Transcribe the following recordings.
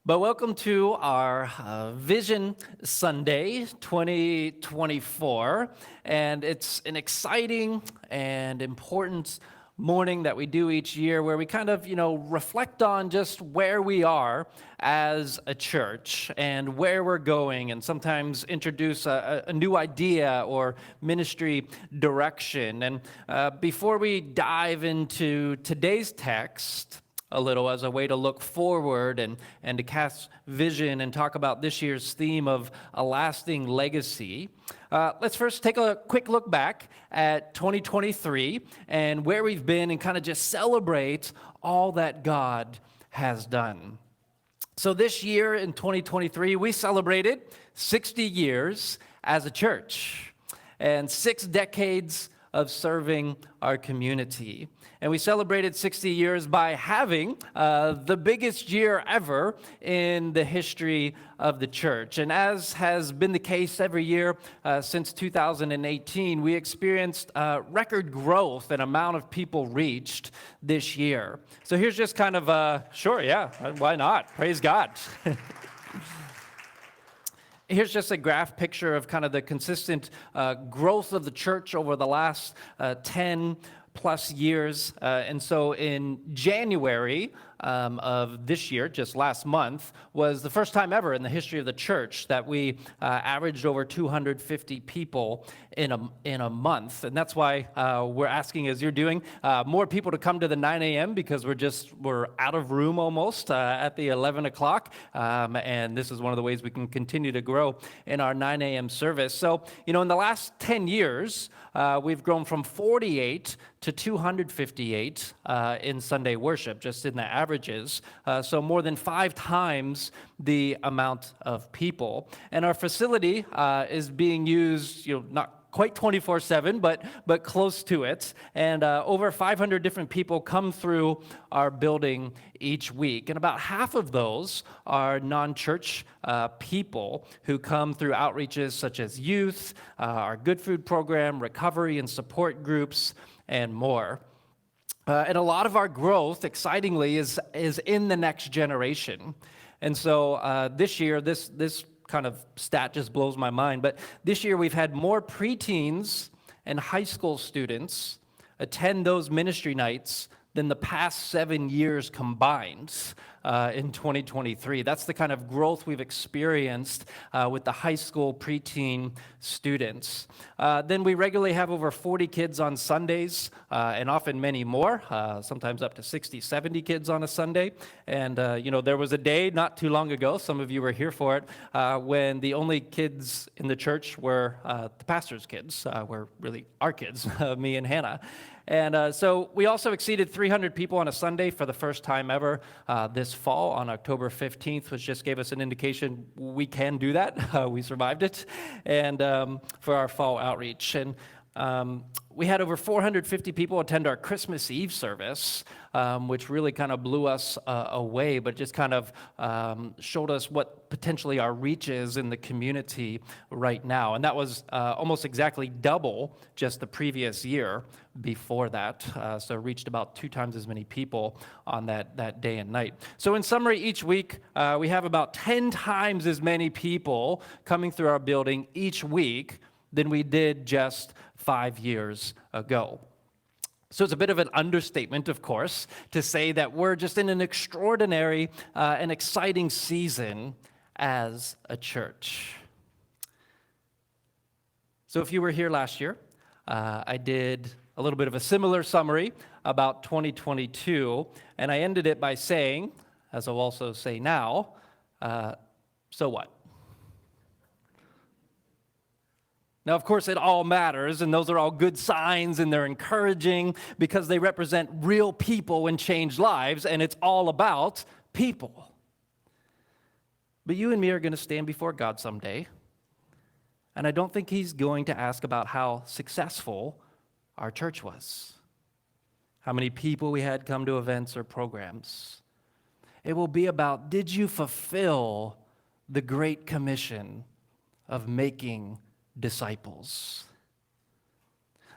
But welcome to our Vision Sunday 2024, and it's an exciting and important morning that we do each year where we kind of, reflect on just where we are as a church and where we're going, and sometimes introduce a new idea or ministry direction. And before we dive into today's text, a little as a way to look forward and to cast vision and talk about this year's theme of a lasting legacy. Let's first take a quick look back at 2023 and where we've been and kind of just celebrate all that God has done. So this year in 2023, we celebrated 60 years as a church and 6 decades of serving our community. And we celebrated 60 years by having the biggest year ever in the history of the church. And as has been the case every year since 2018, we experienced record growth and amount of people reached this year. So here's just kind of why not? Praise God. Here's just a graph picture of kind of the consistent growth of the church over the last 10 plus years. And so in January of this year, just last month, was the first time ever in the history of the church that we averaged over 250 people in a month. And that's why we're asking, as you're doing, more people to come to the 9 a.m. because we're out of room almost at the 11 o'clock. And this is one of the ways we can continue to grow in our 9 a.m. service. So, in the last 10 years, we've grown from 48 to 258 in Sunday worship, just in the averages. So more than 5 times the amount of people. And our facility is being used, not quite 24/7, but close to it. And over 500 different people come through our building each week. And about half of those are non-church people who come through outreaches such as youth, our Good Food program, recovery and support groups, and more. And a lot of our growth, excitingly, is in the next generation. And so this year, this kind of stat just blows my mind, but this year we've had more preteens and high school students attend those ministry nights than the past 7 years combined in 2023. That's the kind of growth we've experienced with the high school preteen students. Then we regularly have over 40 kids on Sundays, and often many more, sometimes up to 60, 70 kids on a Sunday. And, there was a day not too long ago, some of you were here for it, when the only kids in the church were the pastor's kids, were really our kids, me and Hannah. And so we also exceeded 300 people on a Sunday for the first time ever this fall on October 15th, which just gave us an indication we can do that. We survived it. And for our fall outreach. And we had over 450 people attend our Christmas Eve service, which really kind of blew us away, but just kind of showed us what potentially our reach is in the community right now. And that was almost exactly double just the previous year before that. So reached about 2 times as many people on that day and night. So in summary, each week, we have about 10 times as many people coming through our building each week than we did just 5 years ago. So it's a bit of an understatement, of course, to say that we're just in an extraordinary and exciting season as a church. So if you were here last year, I did a little bit of a similar summary about 2022, and I ended it by saying, as I'll also say now, so what? Now, of course, it all matters, and those are all good signs, and they're encouraging because they represent real people and change lives, and it's all about people. But you and me are going to stand before God someday, and I don't think He's going to ask about how successful our church was, how many people we had come to events or programs. It will be about, did you fulfill the Great Commission of making disciples?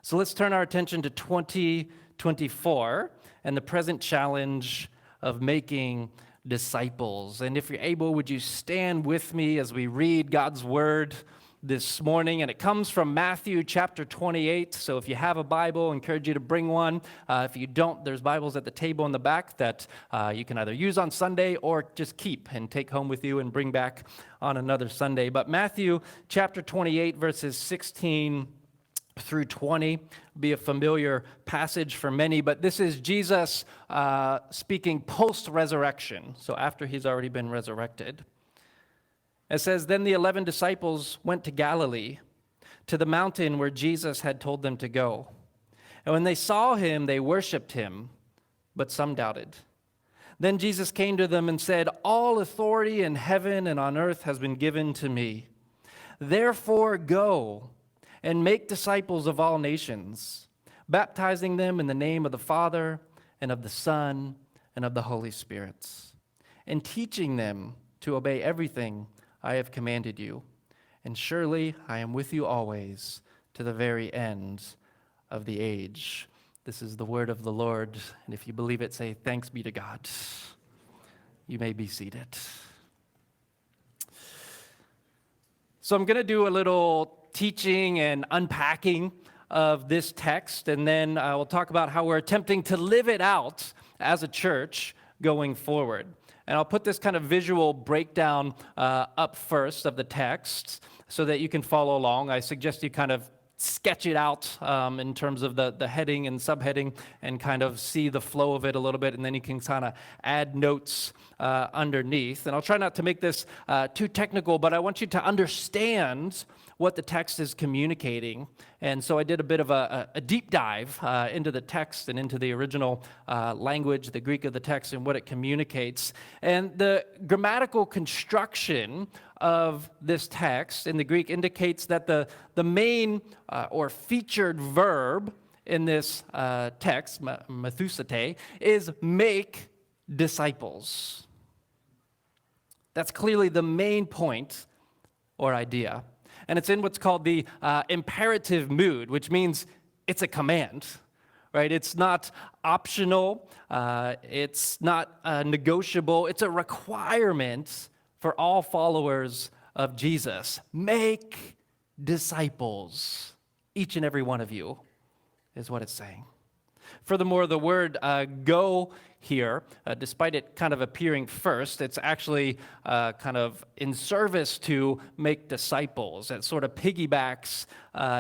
So let's turn our attention to 2024 and the present challenge of making disciples. And if you're able, would you stand with me as we read God's word this morning? And it comes from Matthew chapter 28. So if you have a Bible, I encourage you to bring one. If you don't, there's Bibles at the table in the back that you can either use on Sunday or just keep and take home with you and bring back on another Sunday. But Matthew chapter 28, verses 16 through 20 be a familiar passage for many, but this is Jesus speaking post-resurrection, so after he's already been resurrected. It says, "Then the 11 disciples went to Galilee, to the mountain where Jesus had told them to go. And when they saw him, they worshipped him, but some doubted. Then Jesus came to them and said, 'All authority in heaven and on earth has been given to me. Therefore go and make disciples of all nations, baptizing them in the name of the Father and of the Son and of the Holy Spirit, and teaching them to obey everything I have commanded you. And surely I am with you always to the very end of the age.'" This is the word of the Lord, and if you believe it, say, "Thanks be to God." You may be seated. So I'm going to do a little teaching and unpacking of this text, and then we'll talk about how we're attempting to live it out as a church going forward. And I'll put this kind of visual breakdown up first of the text so that you can follow along. I suggest you kind of sketch it out in terms of the heading and subheading and kind of see the flow of it a little bit, and then you can kind of add notes underneath. And I'll try not to make this too technical, but I want you to understand what the text is communicating. And so I did a bit of a deep dive into the text and into the original language, the Greek of the text, and what it communicates. And the grammatical construction of this text in the Greek indicates that the main or featured verb in this text, mathusate, is make disciples. That's clearly the main point or idea. And it's in what's called the imperative mood, which means it's a command, right? It's not optional. It's not negotiable. It's a requirement for all followers of Jesus. Make disciples, each and every one of you, is what it's saying. Furthermore, the word go here, despite it kind of appearing first, it's actually kind of in service to make disciples. It sort of piggybacks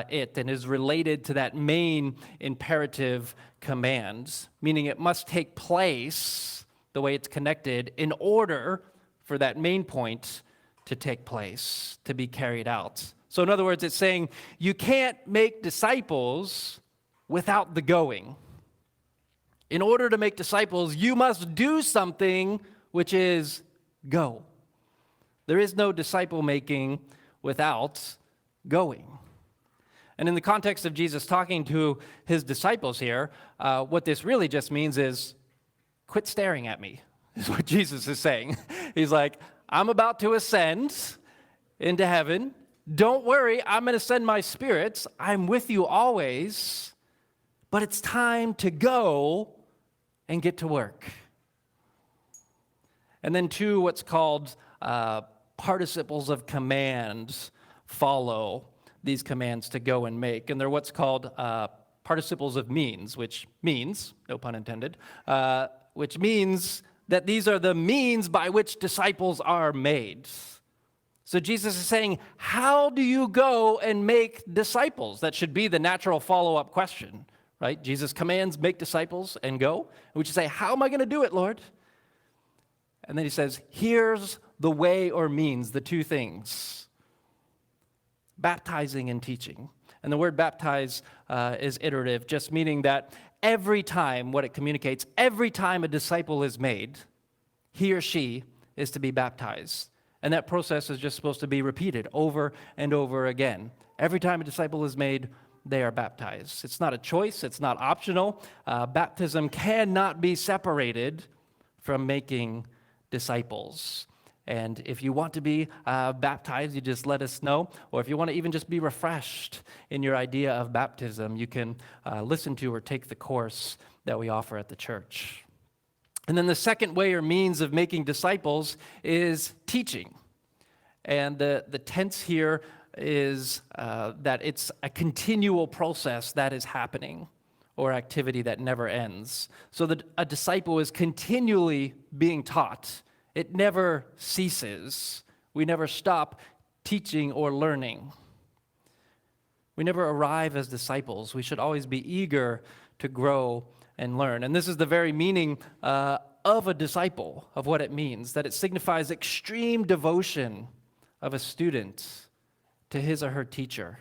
it and is related to that main imperative command, meaning it must take place the way it's connected in order for that main point to take place, to be carried out. So in other words, it's saying you can't make disciples without the going. In order to make disciples, you must do something, which is go. There is no disciple making without going. And in the context of Jesus talking to his disciples here, what this really just means is quit staring at me, is what Jesus is saying. He's like, I'm about to ascend into heaven. Don't worry, I'm going to send my spirits. I'm with you always. But it's time to go and get to work. And then two, what's called participles of command follow these commands to go and make. And they're what's called participles of means, which means, no pun intended, which means that these are the means by which disciples are made. So Jesus is saying, how do you go and make disciples? That should be the natural follow-up question. Right? Jesus commands, make disciples and go. And we should say, how am I going to do it, Lord? And then he says, here's the way or means, the two things. Baptizing and teaching. And the word baptize is iterative, just meaning that every time, what it communicates, every time a disciple is made, he or she is to be baptized. And that process is just supposed to be repeated over and over again. Every time a disciple is made, they are baptized. It's not a choice. It's not optional. Baptism cannot be separated from making disciples. And if you want to be baptized, you just let us know. Or if you want to even just be refreshed in your idea of baptism, you can listen to or take the course that we offer at the church. And then the second way or means of making disciples is teaching. And the tense here is that it's a continual process that is happening, or activity that never ends. So that a disciple is continually being taught. It never ceases. We never stop teaching or learning. We never arrive as disciples. We should always be eager to grow and learn. And this is the very meaning of a disciple, of what it means, that it signifies extreme devotion of a student to his or her teacher,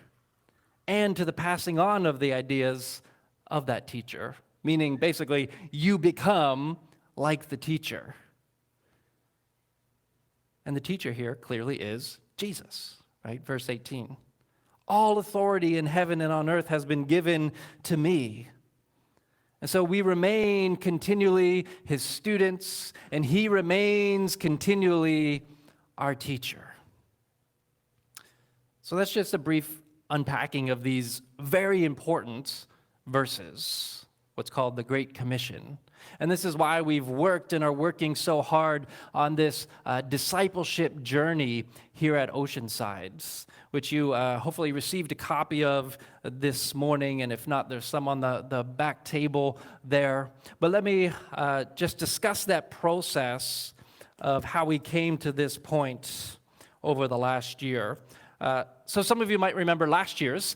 and to the passing on of the ideas of that teacher, meaning basically you become like the teacher. And the teacher here clearly is Jesus, right? Verse 18. All authority in heaven and on earth has been given to me. And so we remain continually his students, and he remains continually our teacher. So that's just a brief unpacking of these very important verses, what's called the Great Commission. And this is why we've worked and are working so hard on this discipleship journey here at Oceanside, which you hopefully received a copy of this morning, and if not, there's some on the back table there. But let me just discuss that process of how we came to this point over the last year. So some of you might remember last year's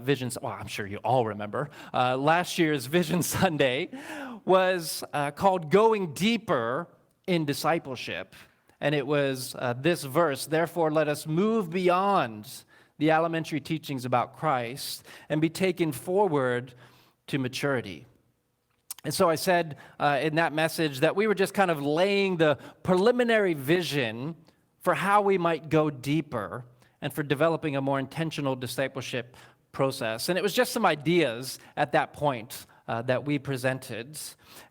Vision, well, I'm sure you all remember, last year's Vision Sunday was called Going Deeper in Discipleship. And it was this verse, therefore let us move beyond the elementary teachings about Christ and be taken forward to maturity. And so I said in that message that we were just kind of laying the preliminary vision for how we might go deeper and for developing a more intentional discipleship process. And it was just some ideas at that point that we presented.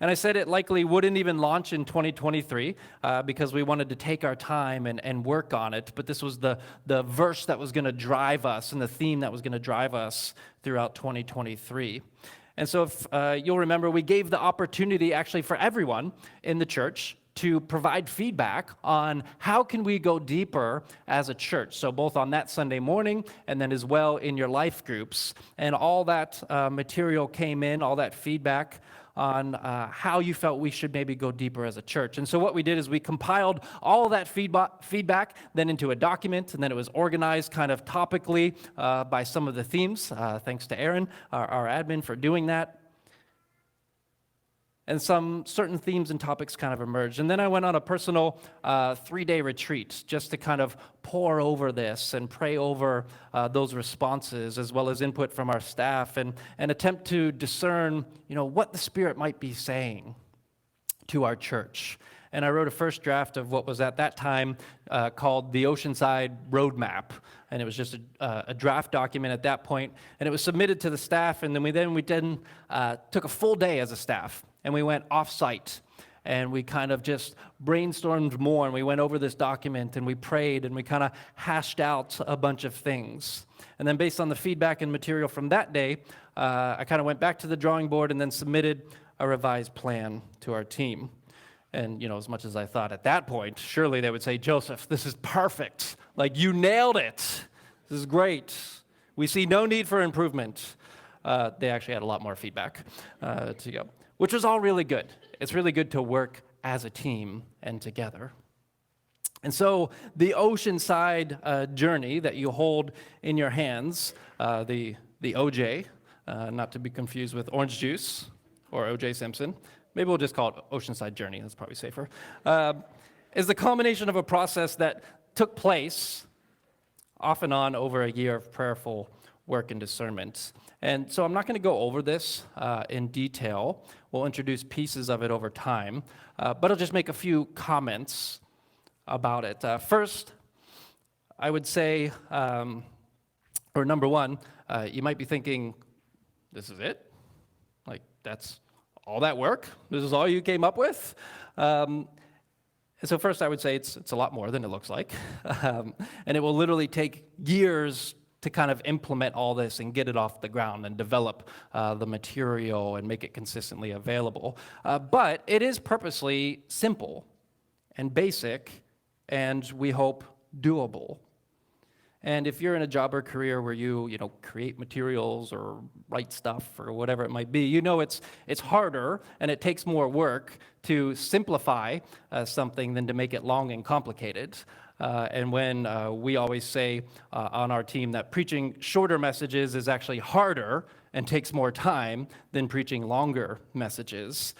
And I said it likely wouldn't even launch in 2023 because we wanted to take our time and work on it. But this was the verse that was going to drive us and the theme that was going to drive us throughout 2023. And so if you'll remember, we gave the opportunity actually for everyone in the church to provide feedback on how can we go deeper as a church. So both on that Sunday morning and then as well in your life groups. And all that material came in, all that feedback on how you felt we should maybe go deeper as a church. And so what we did is we compiled all that feedback then into a document, and then it was organized kind of topically by some of the themes. Thanks to Aaron, our admin, for doing that. And some certain themes and topics kind of emerged. And then I went on a personal 3-day retreat just to kind of pore over this and pray over those responses as well as input from our staff and attempt to discern, what the Spirit might be saying to our church. And I wrote a first draft of what was at that time called the Oceanside Roadmap. And it was just a draft document at that point. And it was submitted to the staff. And then we took a full day as a staff. And we went off-site, and we kind of just brainstormed more, and we went over this document, and we prayed, and we kind of hashed out a bunch of things. And then based on the feedback and material from that day, I kind of went back to the drawing board and then submitted a revised plan to our team. And, as much as I thought at that point, surely they would say, Joseph, this is perfect. Like, you nailed it. This is great. We see no need for improvement. They actually had a lot more feedback to go, which was all really good. It's really good to work as a team and together. And so the Oceanside journey that you hold in your hands, the OJ, not to be confused with orange juice or OJ Simpson, maybe we'll just call it Oceanside Journey, that's probably safer, is the culmination of a process that took place off and on over a year of prayerful work and discernment. And so I'm not going to go over this in detail. We'll introduce pieces of it over time, but I'll just make a few comments about it. First, I would say, or number one, you might be thinking, this is it? Like, that's all that work? This is all you came up with? And so first I would say it's a lot more than it looks like. And it will literally take years to kind of implement all this and get it off the ground and develop the material and make it consistently available. But it is purposely simple and basic, and we hope doable. And if you're in a job or career where you create materials or write stuff or whatever it might be, it's harder and it takes more work to simplify something than to make it long and complicated. And when we always say on our team that preaching shorter messages is actually harder and takes more time than preaching longer messages,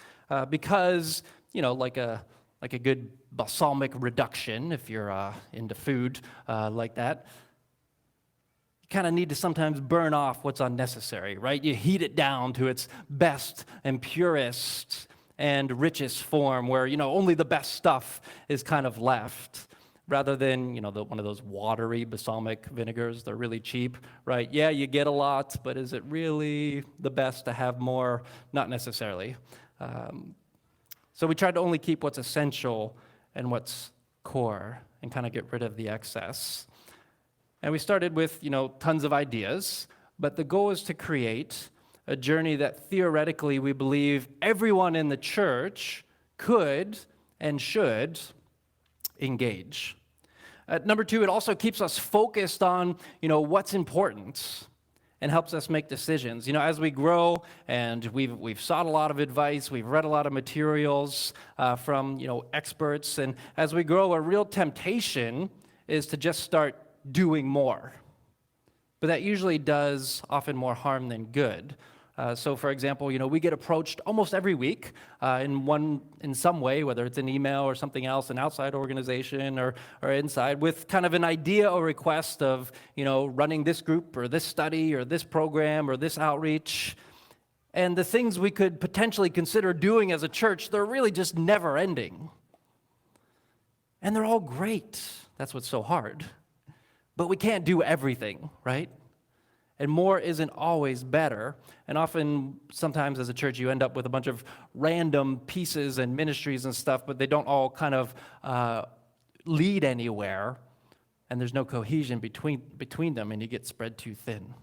because like a good balsamic reduction, if you're into food like that, you kind of need to sometimes burn off what's unnecessary, right? You heat it down to its best and purest and richest form where, only the best stuff is kind of left, rather than, one of those watery balsamic vinegars. They're really cheap, right? Yeah, you get a lot, but is it really the best to have more? Not necessarily. So we tried to only keep what's essential and what's core and kind of get rid of the excess. And we started with, tons of ideas, but the goal is to create a journey that theoretically we believe everyone in the church could and should engage. Number two, it also keeps us focused on, what's important and helps us make decisions. As we grow and we've sought a lot of advice, we've read a lot of materials from, experts, and as we grow, a real temptation is to just start doing more. But that usually does often more harm than good. So, for example, we get approached almost every week in some way, whether it's an email or something else, an outside organization or inside, with kind of an idea or request of, running this group or this study or this program or this outreach. And the things we could potentially consider doing as a church, they're really just never ending. And they're all great. That's what's so hard. But we can't do everything, right? And more isn't always better. And often, sometimes as a church, you end up with a bunch of random pieces and ministries and stuff, but they don't all kind of lead anywhere. And there's no cohesion between them, and you get spread too thin.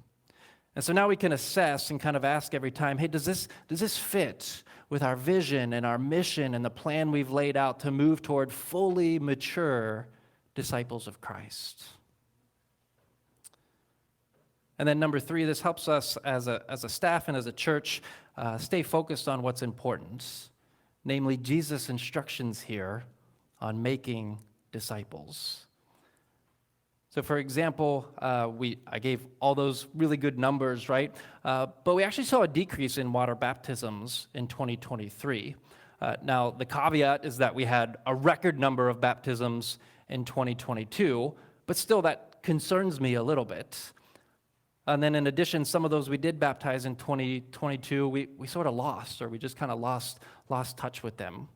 And so now we can assess and kind of ask every time, hey, does this fit with our vision and our mission and the plan we've laid out to move toward fully mature disciples of Christ? And then number three, this helps us as a staff and as a church stay focused on what's important, namely Jesus' instructions here on making disciples. So for example, I gave all those really good numbers, right? But we actually saw a decrease in water baptisms in 2023. Now, the caveat is that we had a record number of baptisms in 2022, but still that concerns me a little bit. And then in addition, some of those we did baptize in 2022, we sort of lost, or we just kind of lost touch with them.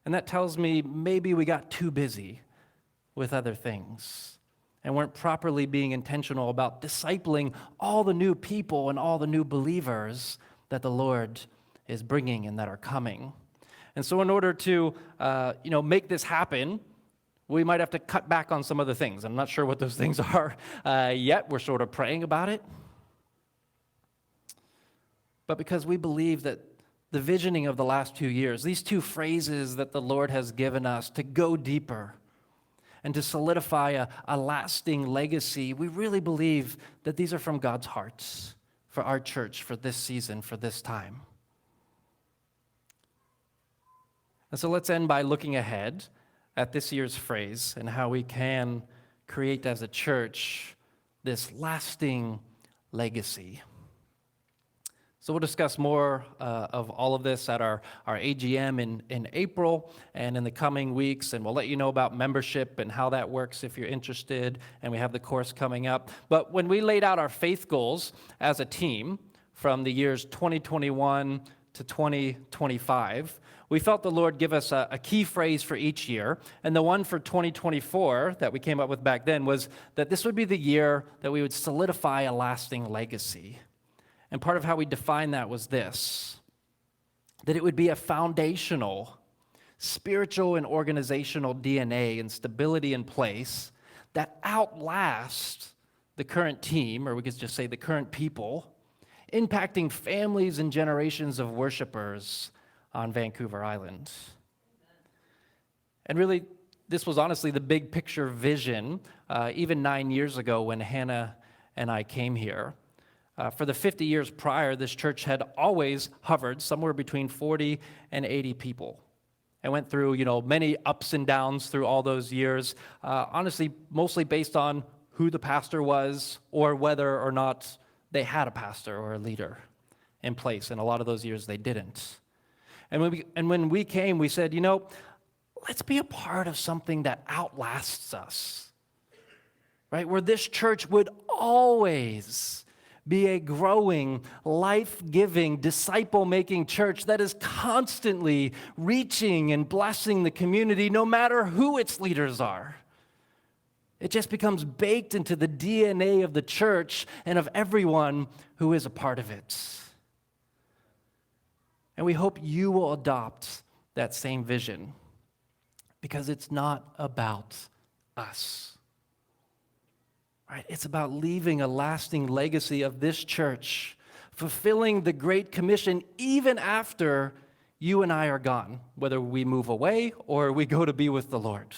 And that tells me maybe we got too busy with other things and weren't properly being intentional about discipling all the new people and all the new believers that the Lord is bringing and that are coming. And so in order to make this happen, we might have to cut back on some of the things. I'm not sure what those things are yet. We're sort of praying about it. But because we believe that the visioning of the last 2 years, these two phrases that the Lord has given us to go deeper and to solidify a lasting legacy, we really believe that these are from God's hearts for our church, for this season, for this time. And so let's end by looking ahead at this year's phrase and how we can create as a church this lasting legacy. So we'll discuss more of all of this at our AGM in April and in the coming weeks, and we'll let you know about membership and how that works if you're interested, and we have the course coming up. But when we laid out our faith goals as a team from the years 2021 to 2025, we felt the Lord give us a key phrase for each year, and the one for 2024 that we came up with back then was that this would be the year that we would solidify a lasting legacy. And part of how we defined that was this, that it would be a foundational, spiritual and organizational DNA and stability in place that outlasts the current team, or we could just say the current people, impacting families and generations of worshipers on Vancouver Island. And really, this was honestly the big picture vision, even 9 years ago when Hannah and I came here. For the 50 years prior, this church had always hovered somewhere between 40 and 80 people. And went through, many ups and downs through all those years, honestly, mostly based on who the pastor was or whether or not they had a pastor or a leader in place. And a lot of those years they didn't. And when we came, we said, let's be a part of something that outlasts us, right? Where this church would always be a growing, life-giving, disciple-making church that is constantly reaching and blessing the community no matter who its leaders are. It just becomes baked into the DNA of the church and of everyone who is a part of it. And we hope you will adopt that same vision because it's not about us. Right? It's about leaving a lasting legacy of this church, fulfilling the Great Commission even after you and I are gone, whether we move away or we go to be with the Lord.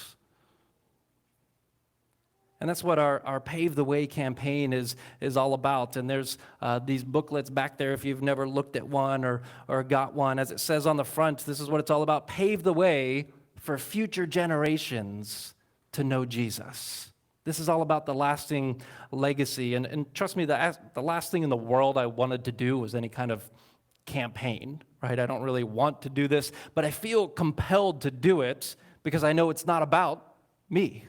And that's what our Pave the Way campaign is all about. And there's these booklets back there if you've never looked at one or got one. As it says on the front, this is what it's all about. Pave the way for future generations to know Jesus. This is all about the lasting legacy. And trust me, the last thing in the world I wanted to do was any kind of campaign, right? I don't really want to do this, but I feel compelled to do it because I know it's not about me.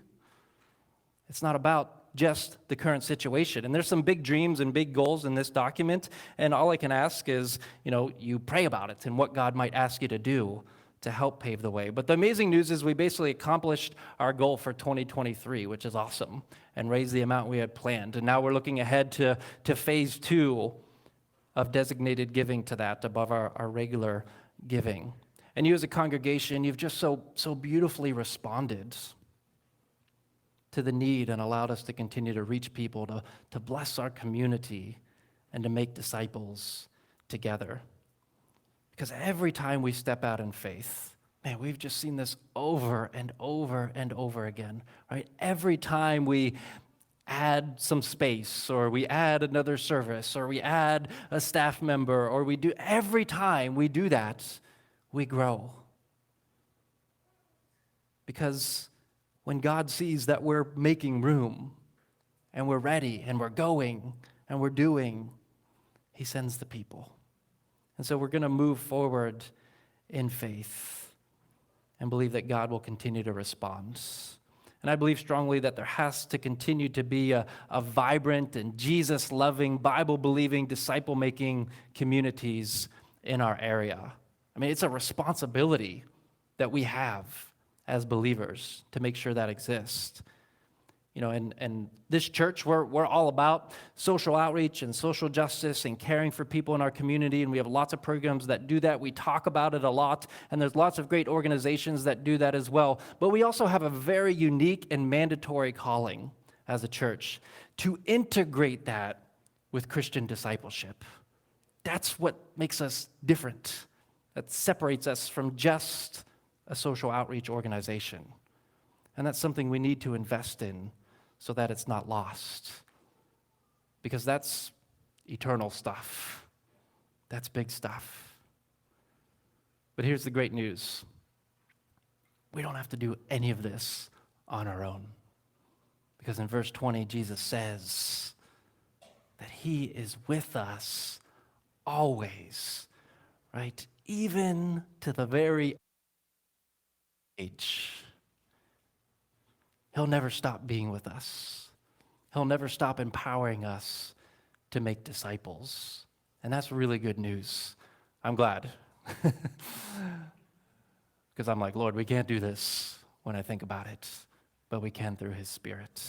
It's not about just the current situation. And there's some big dreams and big goals in this document, and all I can ask is, you pray about it and what God might ask you to do to help pave the way. But the amazing news is we basically accomplished our goal for 2023, which is awesome, and raised the amount we had planned. And now we're looking ahead to phase 2 of designated giving to that above our regular giving. And you as a congregation, you've just so beautifully responded to the need and allowed us to continue to reach people, to bless our community, and to make disciples together. Because every time we step out in faith, man, we've just seen this over and over and over again, right? Every time we add some space, or we add another service, or we add a staff member, or every time we do that, we grow. Because when God sees that we're making room, and we're ready, and we're going, and we're doing, He sends the people. And so we're going to move forward in faith and believe that God will continue to respond. And I believe strongly that there has to continue to be a vibrant and Jesus-loving, Bible-believing, disciple-making communities in our area. I mean, it's a responsibility that we have as believers to make sure that exists. And this church, we're all about social outreach and social justice and caring for people in our community, and we have lots of programs that do that. We talk about it a lot, and there's lots of great organizations that do that as well. But we also have a very unique and mandatory calling as a church to integrate that with Christian discipleship. That's what makes us different. That separates us from just a social outreach organization. And that's something we need to invest in so that it's not lost. Because that's eternal stuff. That's big stuff. But here's the great news. We don't have to do any of this on our own. Because in verse 20, Jesus says that He is with us always, right? Even to the very age. He'll never stop being with us. He'll never stop empowering us to make disciples. And that's really good news. I'm glad. Because I'm like, Lord, we can't do this when I think about it, but we can through His Spirit.